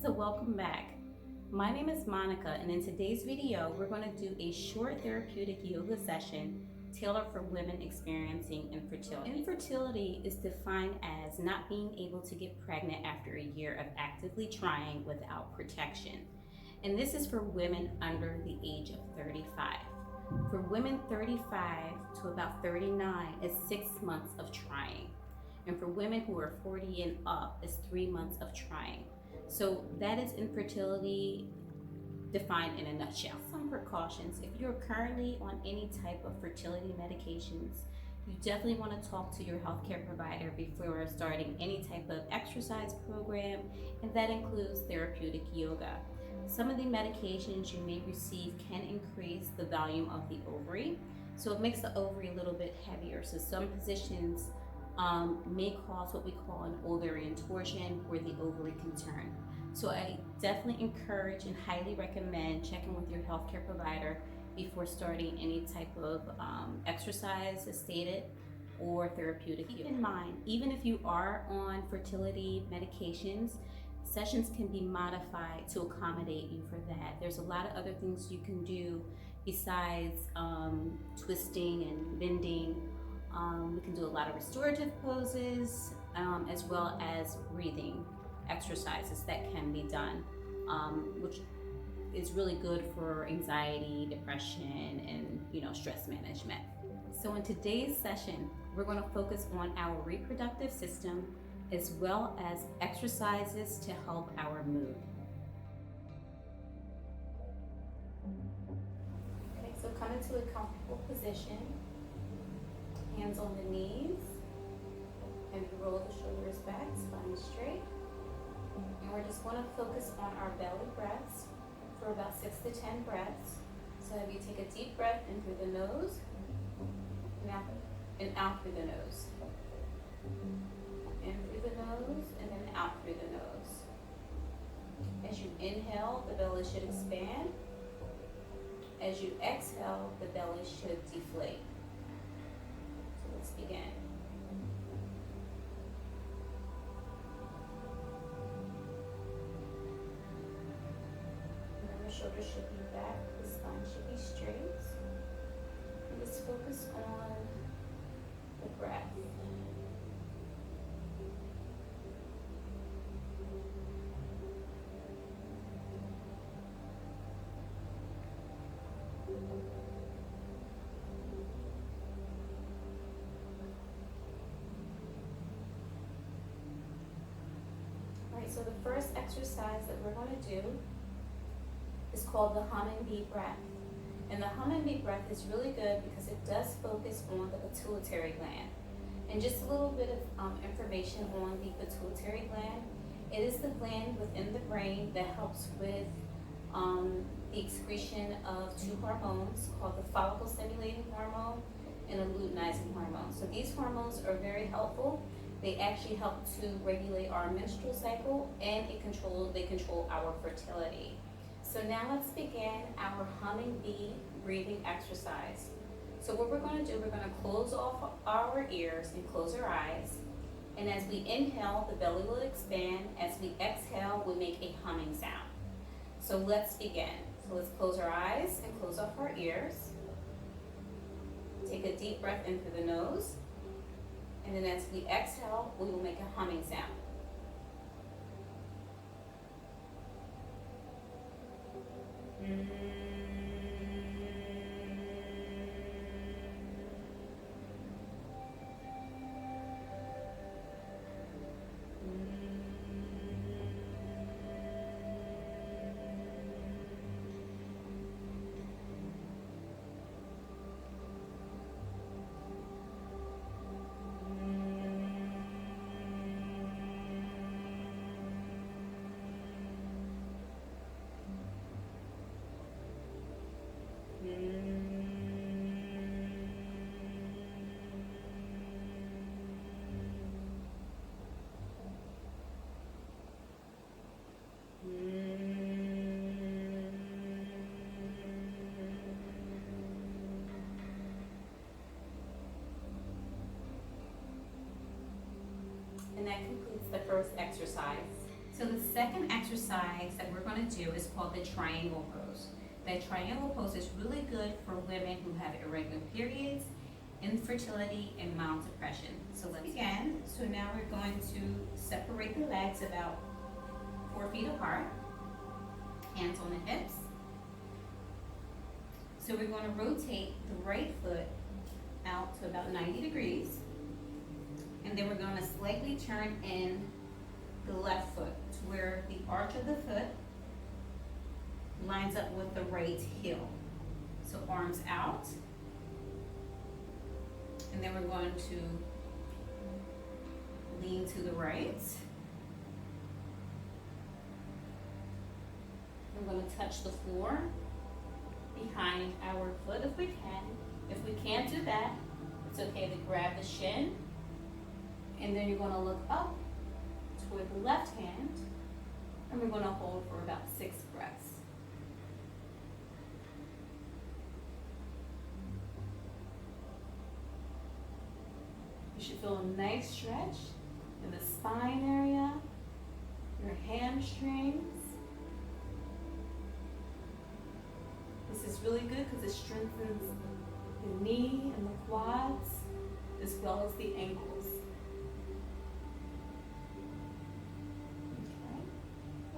So welcome back. My name is Monica, and in today's video, we're going to do a short therapeutic yoga session tailored for women experiencing infertility. Infertility is defined as not being able to get pregnant after a year of actively trying without protection. And this is for women under the age of 35. For women 35 to about 39, it's 6 months of trying. And for women who are 40 and up, it's 3 months of trying. So that is infertility defined in a nutshell. Some precautions: if you're currently on any type of fertility medications, you definitely want to talk to your healthcare provider before starting any type of exercise program, and that includes therapeutic yoga. Some of the medications you may receive can increase the volume of the ovary, so it makes the ovary a little bit heavier. So some positions may cause what we call an ovarian torsion, where the ovary can turn. So I definitely encourage and highly recommend checking with your healthcare provider before starting any type of exercise as stated or therapeutic yoga. Keep in mind, even if you are on fertility medications, sessions can be modified to accommodate you for that. There's a lot of other things you can do besides twisting and bending. We can do a lot of restorative poses, as well as breathing exercises that can be done, which is really good for anxiety, depression, and stress management. So in today's session, we're going to focus on our reproductive system as well as exercises to help our mood. Okay, so come into a comfortable position. Hands on the knees, and we roll the shoulders back, spine straight. And we're just going to focus on our belly breaths for about 6 to 10 breaths. So if you take a deep breath in through the nose, and out through the nose. In through the nose, and then out through the nose. As you inhale, the belly should expand. As you exhale, the belly should deflate. Let's begin. Remember, shoulders should be back, the spine should be straight. And just focus on the breath. So the first exercise that we're going to do is called the humming bee breath. And the humming bee breath is really good because it does focus on the pituitary gland. And just a little bit of information on the pituitary gland. It is the gland within the brain that helps with the excretion of two hormones called the follicle stimulating hormone and a luteinizing hormone. So these hormones are very helpful. They actually help to regulate our menstrual cycle, and they control our fertility. So now let's begin our humming bee breathing exercise. So what we're going to do, we're going to close off our ears and close our eyes. And as we inhale, the belly will expand. As we exhale, we make a humming sound. So let's begin. So let's close our eyes and close off our ears. Take a deep breath in through the nose. And then as we exhale, we will make a humming sound. And that concludes the first exercise. So the second exercise that we're going to do is called the triangle pose. The triangle pose is really good for women who have irregular periods, infertility, and mild depression. So let's begin. So now we're going to separate the legs about 4 feet apart, hands on the hips. So we're going to rotate the right foot out to about 90 degrees, and then we're going to slightly turn in the left foot to where the arch of the foot lines up with the right heel. So arms out, and then we're going to lean to the right. We're going to touch the floor behind our foot if we can. If we can't do that, it's okay to grab the shin, and then you're going to look up toward the left hand, and we're going to hold for about 6 breaths. You should feel a nice stretch in the spine area, your hamstrings. This is really good because it strengthens the knee and the quads as well as the ankles.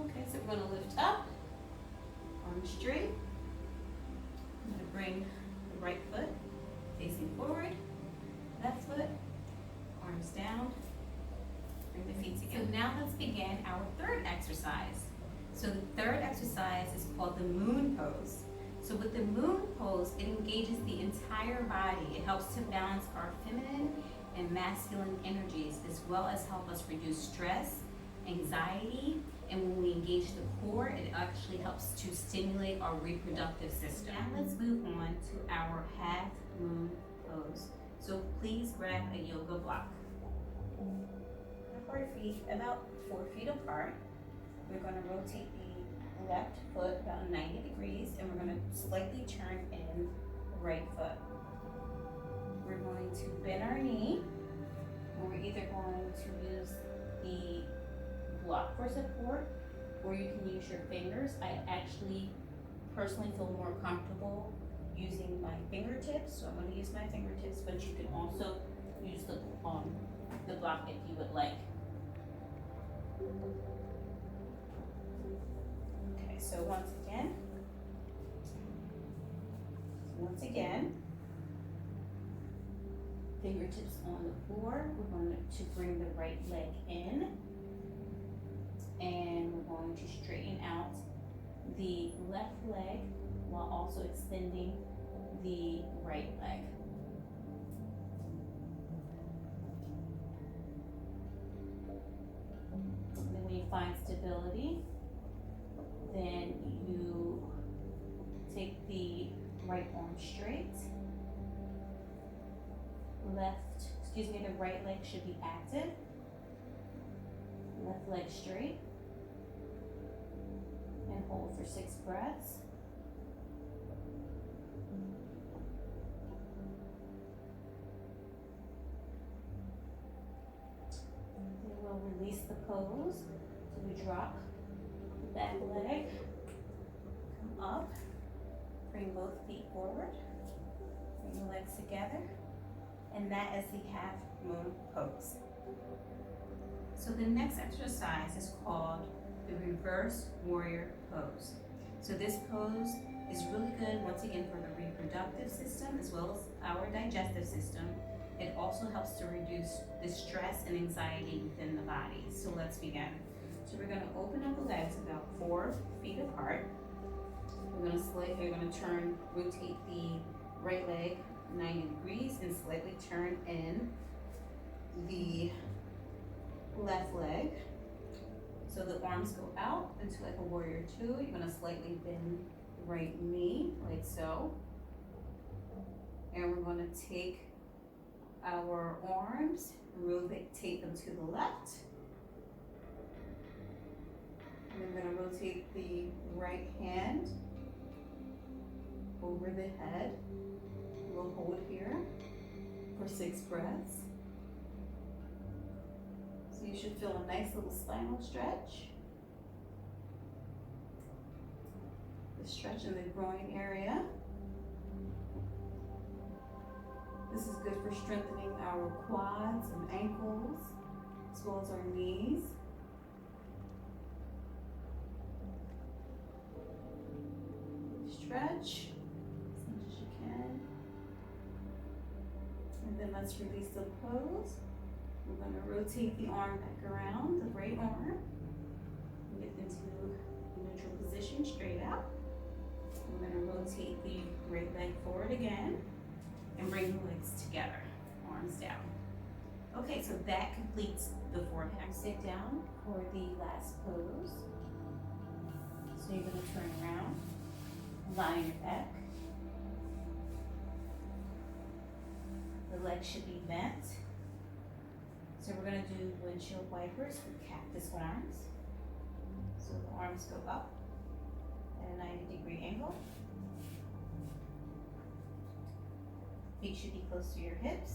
Okay, so we're going to lift up, arms straight. I'm going to bring the right foot facing forward, left foot, arms down, bring the feet together. So now let's begin our third exercise. So the third exercise is called the moon pose. So with the moon pose, it engages the entire body. It helps to balance our feminine and masculine energies, as well as help us reduce stress, anxiety, and when we engage the core, it actually helps to stimulate our reproductive system. Now let's move on to our half moon pose. So please grab a yoga block. Our feet about 4 feet apart. We're going to rotate the left foot about 90 degrees, and we're going to slightly turn in the right foot. We're going to bend our knee, and we're either going to use the block for support, or you can use your fingers. I actually personally feel more comfortable using my fingertips, so I'm going to use my fingertips, but you can also use the block if you would like. Okay, so once again, fingertips on the floor. We're going to bring the right leg in, and we're going to straighten out the left leg while also extending the right leg. And then when you find stability, then you take the right arm straight. The right leg should be active. Left leg straight. And hold for 6 breaths. Then we'll release the pose. So we drop the back leg, come up, bring both feet forward, bring the legs together, and that is the half moon pose. So the next exercise is called the reverse warrior pose. So this pose is really good, once again, for the reproductive system as well as our digestive system. It also helps to reduce the stress and anxiety within the body. So let's begin. So we're going to open up the legs about 4 feet apart. We're going to rotate the right leg 90 degrees and slightly turn in the left leg. So the arms go out into like a warrior 2. You're going to slightly bend the right knee, like so. And we're going to take our arms, rotate them to the left. And we're going to rotate the right hand over the head. We'll hold here for 6 breaths. So you should feel a nice little spinal stretch. Stretch in the groin area. This is good for strengthening our quads and ankles, as well as our knees. Stretch as much as you can. And then let's release the pose. We're going to rotate the arm back around, the right arm. Get into neutral position, straight out. We're going to rotate the right leg forward again and bring the legs together, arms down. Okay, so that completes the forehand. Sit down for the last pose. So you're going to turn around, lie on your back. The legs should be bent. So we're going to do windshield wipers with cactus arms. So the arms go up at a 90-degree angle. Feet should be close to your hips.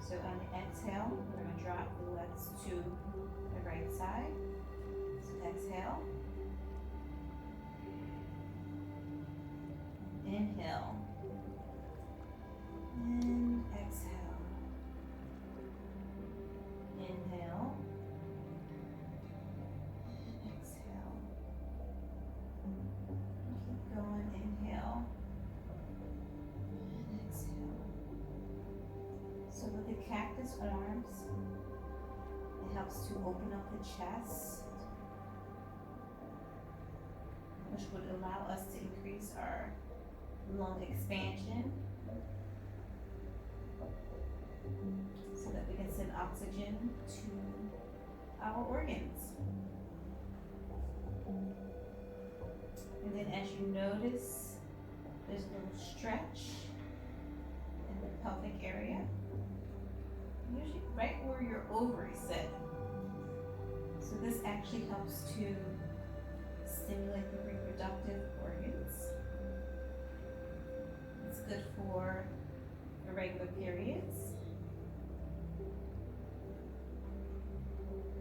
So on the exhale, we're going to drop the legs to the right side. So exhale. Inhale. And exhale. Inhale. Exhale. Keep going. Inhale. And exhale. So with the cactus arms, it helps to open up the chest, which would allow us to increase our lung expansion so that we can send oxygen to our organs. And then as you notice, there's a little stretch in the pelvic area, usually right where your ovaries sit. So this actually helps to stimulate the reproductive organs. It's good for irregular periods.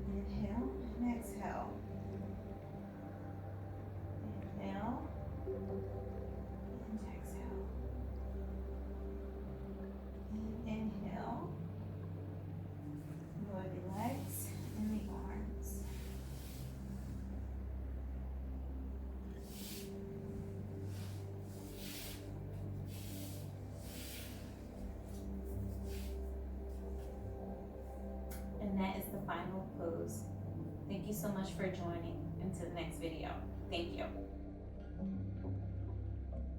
Inhale and exhale. Inhale and exhale. And inhale. Lower the legs and the arms. And that is the final pose. Thank you so much for joining. Until the next video. Thank you.